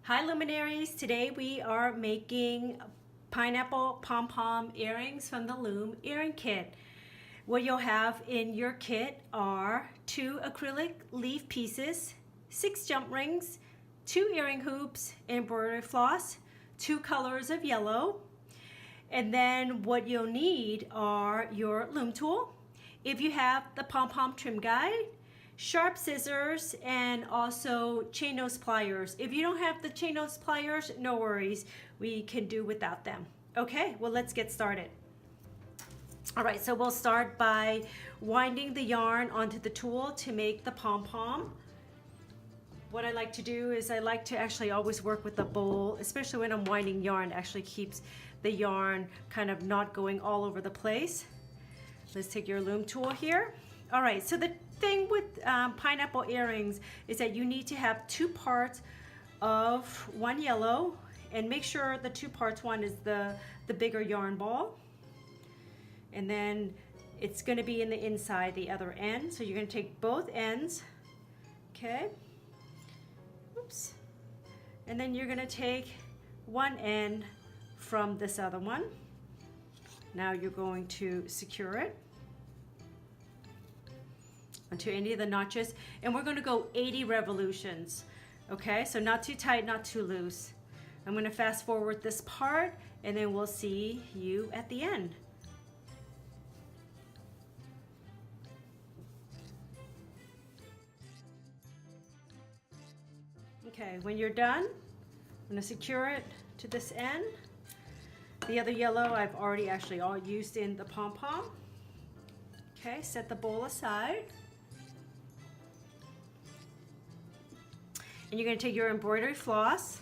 Hi luminaries, today we are making pineapple pom-pom earrings from the Loome earring kit. What you'll have in your kit are 2 acrylic leaf pieces, 6 jump rings, 2 earring hoops, embroidery floss, 2 colors of yellow, and then what you'll need are your loom tool. If you have the Pom Pom Trim guide, sharp scissors, and also chain nose pliers. If you don't have the chain nose pliers, no worries, we can do without them. Okay, well let's get started. All right, so we'll start by winding the yarn onto the tool to make the pom-pom. What I like to do is I like to actually always work with a bowl, especially when I'm winding yarn. It actually keeps the yarn kind of not going all over the place. Let's take your loom tool here. All right, so the thing with pineapple earrings is that you need to have 2 parts of one yellow, and make sure the 2 parts, one is the bigger yarn ball, and then it's going to be in the inside, the other end. So you're going to take both ends, okay, oops, and then you're going to take one end from this other one. Now you're going to secure it onto any of the notches, and we're going to go 80 revolutions. Okay, so not too tight, not too loose. I'm going to fast forward this part, and then we'll see you at the end. Okay, when you're done, I'm going to secure it to this end. The other yellow I've already actually all used in the pom-pom. Okay, set the bowl aside. And you're going to take your embroidery floss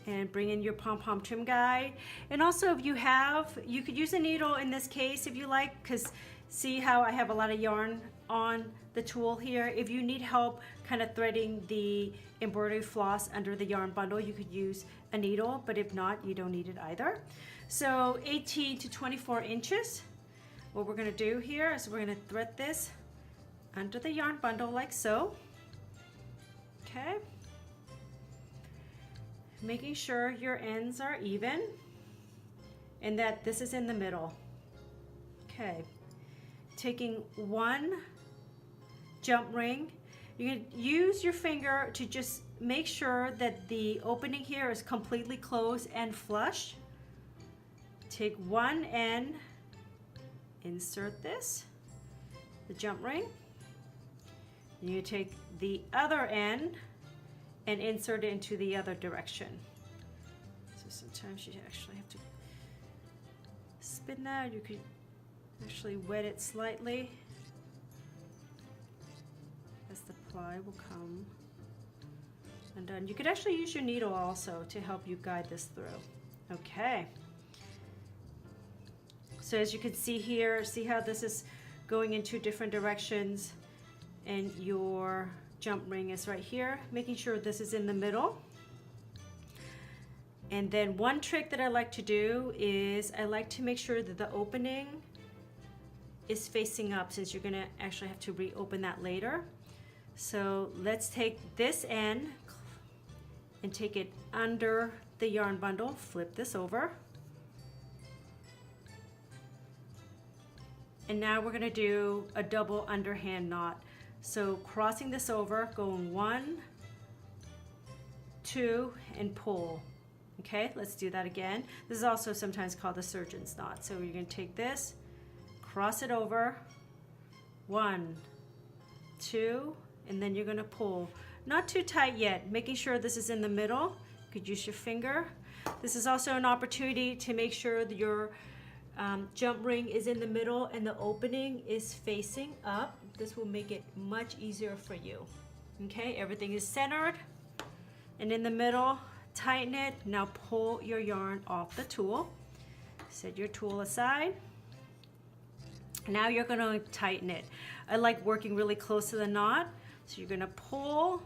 and bring in your Pom Pom Trim guide. And also, if you have, you could use a needle in this case if you like, because see how I have a lot of yarn on the tool here. If you need help kind of threading the embroidery floss under the yarn bundle, you could use a needle, but if not, you don't need it either. So 18 to 24 inches. What we're going to do here is we're going to thread this under the yarn bundle like so. Okay, making sure your ends are even and that this is in the middle. Okay, taking one jump ring, you can use your finger to just make sure that the opening here is completely closed and flush. Take one end, insert this, the jump ring. You take the other end and insert it into the other direction. So sometimes you actually have to spin that. You could actually wet it slightly as the ply will come undone. You could actually use your needle also to help you guide this through. Okay. So as you can see here, see how this is going in 2 different directions, and your jump ring is right here, making sure this is in the middle. And then one trick that I like to do is I like to make sure that the opening is facing up, since you're gonna actually have to reopen that later. So let's take this end and take it under the yarn bundle, flip this over. And now we're gonna do a double underhand knot. So crossing this over, going 1, 2, and pull. Okay, let's do that again. This is also sometimes called the surgeon's knot. So you're going to take this, cross it over, 1, 2, and then you're going to pull. Not too tight yet, making sure this is in the middle. You could use your finger. This is also an opportunity to make sure that your jump ring is in the middle and the opening is facing up. This will make it much easier for you. Okay, everything is centered and in the middle. Tighten it. Now pull your yarn off the tool. Set your tool aside. Now you're going to tighten it. I like working really close to the knot. So you're going to pull,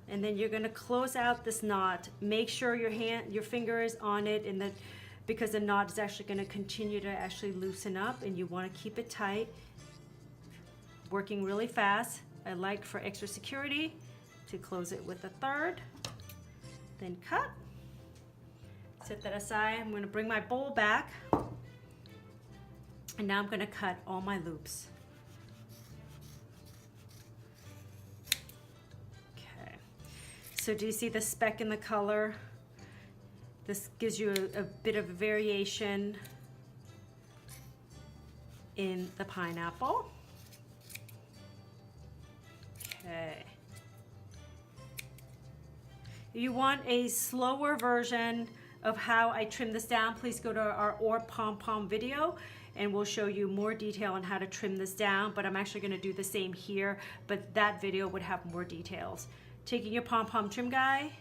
and then you're going to close out this knot. Make sure your finger is on it, and because the knot is actually going to continue to actually loosen up, and you want to keep it tight. Working really fast. I like, for extra security, to close it with a third, then cut. Set that aside. I'm going to bring my bowl back, and now I'm going to cut all my loops. Okay, so do you see the speck in the color? This gives you a bit of a variation in the pineapple. Okay. If you want a slower version of how I trim this down, please go to our Pom Pom video and we'll show you more detail on how to trim this down, but I'm actually going to do the same here, but that video would have more details. Taking your Pom Pom trim guy,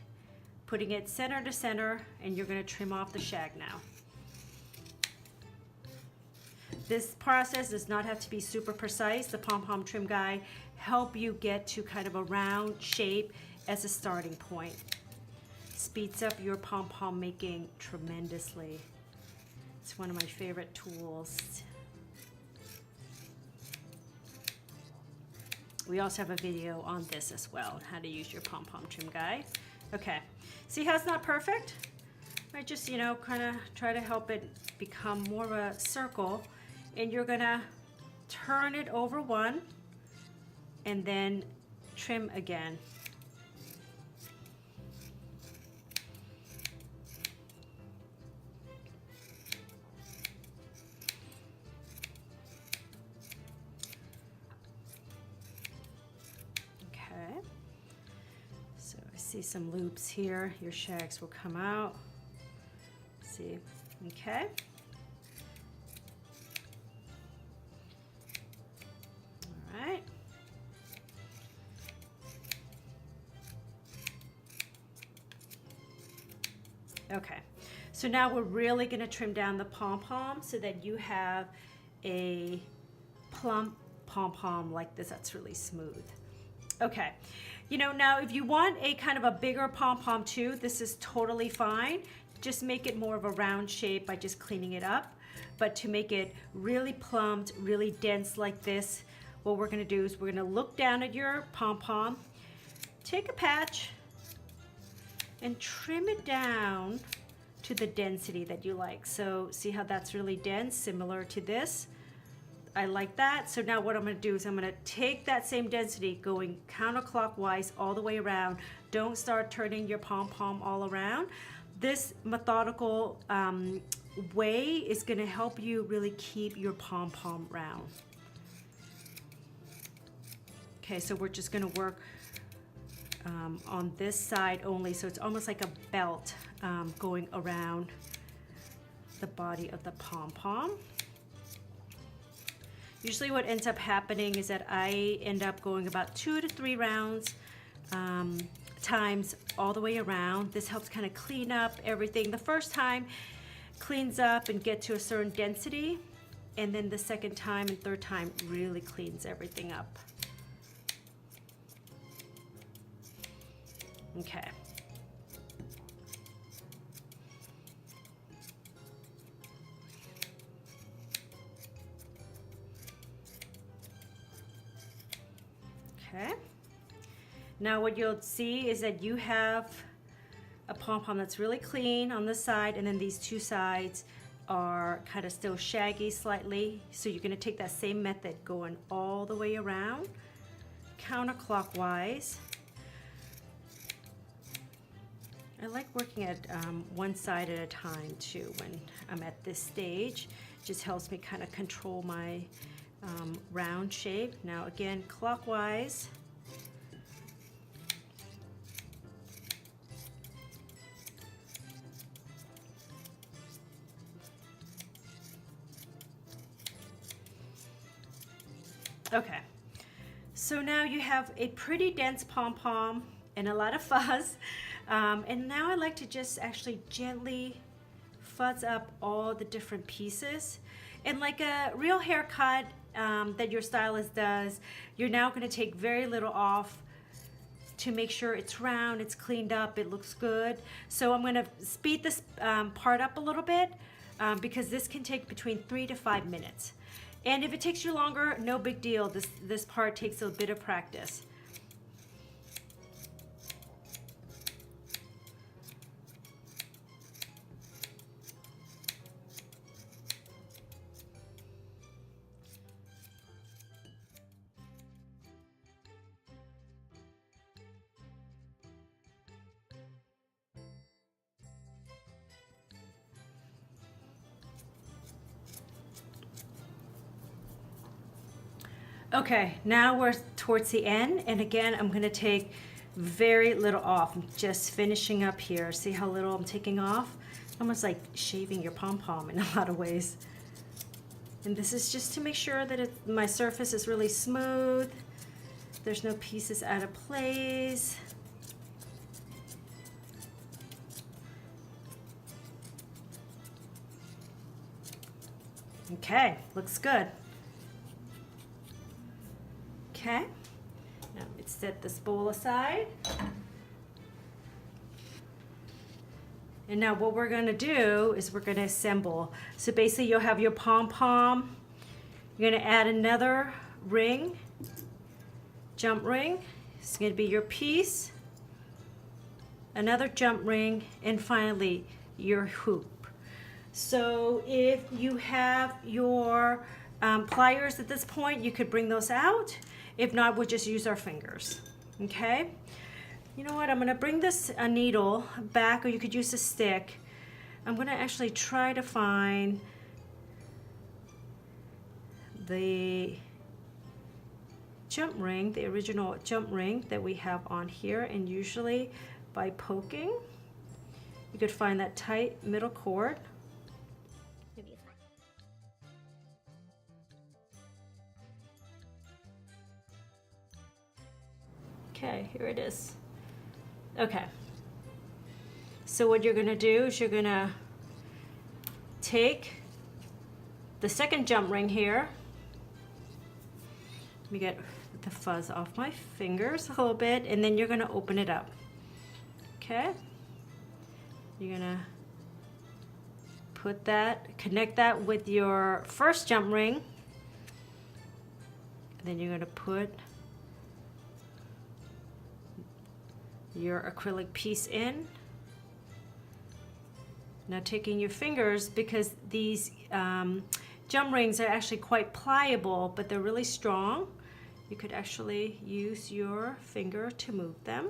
putting it center to center, and you're going to trim off the shag now. This process does not have to be super precise. The Pom Pom trim guy help you get to kind of a round shape as a starting point. Speeds up your pom pom making tremendously. It's one of my favorite tools. We also have a video on this as well, how to use your pom pom trim guy. Okay, see how it's not perfect? I just, you know, kind of try to help it become more of a circle, and you're gonna turn it over one and then trim again. See some loops here, your shags will come out. See, okay. All right. Okay, so now we're really gonna trim down the pom-pom so that you have a plump pom-pom like this that's really smooth. Okay. You know, now if you want a kind of a bigger pom-pom too, this is totally fine. Just make it more of a round shape by just cleaning it up. But to make it really plumped, really dense like this, what we're gonna do is we're gonna look down at your pom-pom, take a patch, and trim it down to the density that you like. So see how that's really dense, similar to this? I like that. So now what I'm going to do is I'm going to take that same density going counterclockwise all the way around. Don't start turning your pom-pom all around. This methodical way is going to help you really keep your pom-pom round. Okay, so we're just going to work on this side only. So it's almost like a belt going around the body of the pom-pom. Usually what ends up happening is that I end up going about 2 to 3 rounds times all the way around. This helps kind of clean up everything. The first time cleans up and get to a certain density, and then the second time and third time really cleans everything up. Okay. Okay, now what you'll see is that you have a pom-pom that's really clean on the side, and then these two sides are kind of still shaggy slightly. So you're going to take that same method going all the way around counterclockwise. I like working at one side at a time too when I'm at this stage. It just helps me kind of control my round shape. Now again, clockwise. Okay, so now you have a pretty dense pom-pom and a lot of fuzz. And now I like to just actually gently fuzz up all the different pieces. And like a real haircut that your stylist does, you're now going to take very little off to make sure it's round, it's cleaned up, it looks good. So I'm going to speed this part up a little bit because this can take between 3 to 5 minutes. And if it takes you longer, no big deal. This part takes a bit of practice. Okay, now we're towards the end, and again, I'm gonna take very little off. I'm just finishing up here. See how little I'm taking off? Almost like shaving your pom-pom in a lot of ways. And this is just to make sure that my surface is really smooth. There's no pieces out of place. Okay, looks good. Okay, now let's set this bowl aside. And now what we're gonna do is we're gonna assemble. So basically you'll have your pom-pom. You're gonna add another ring, jump ring. It's gonna be your piece, another jump ring, and finally your hoop. So if you have your pliers at this point, you could bring those out. If not, we'll just use our fingers, okay? You know what, I'm gonna bring this needle back, or you could use a stick. I'm gonna actually try to find the jump ring, the original jump ring that we have on here, and usually by poking, you could find that tight middle cord. Okay, here it is. Okay. So what you're gonna do is you're gonna take the second jump ring here. Let me get the fuzz off my fingers a little bit, and then you're gonna open it up. Okay? You're gonna put that, connect that with your first jump ring, and then you're gonna put your acrylic piece in. Now taking your fingers, because these jump rings are actually quite pliable, but they're really strong, you could actually use your finger to move them.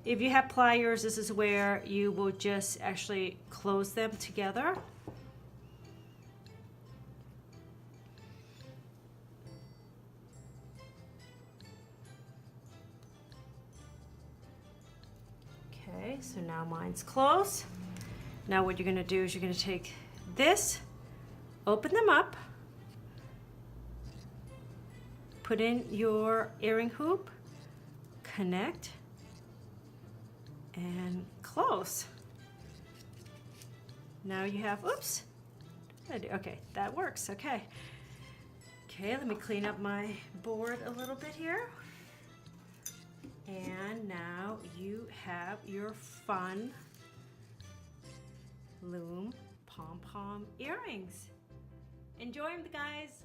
If you have pliers, this is where you will just actually close them together. Okay, so now mine's closed. Now what you're gonna do is you're gonna take this, open them up, put in your earring hoop, connect, and close. Now you have, oops, okay, that works, okay. Okay, let me clean up my board a little bit here. And now you have your fun Loome Pom Pom earrings. Enjoy them, guys.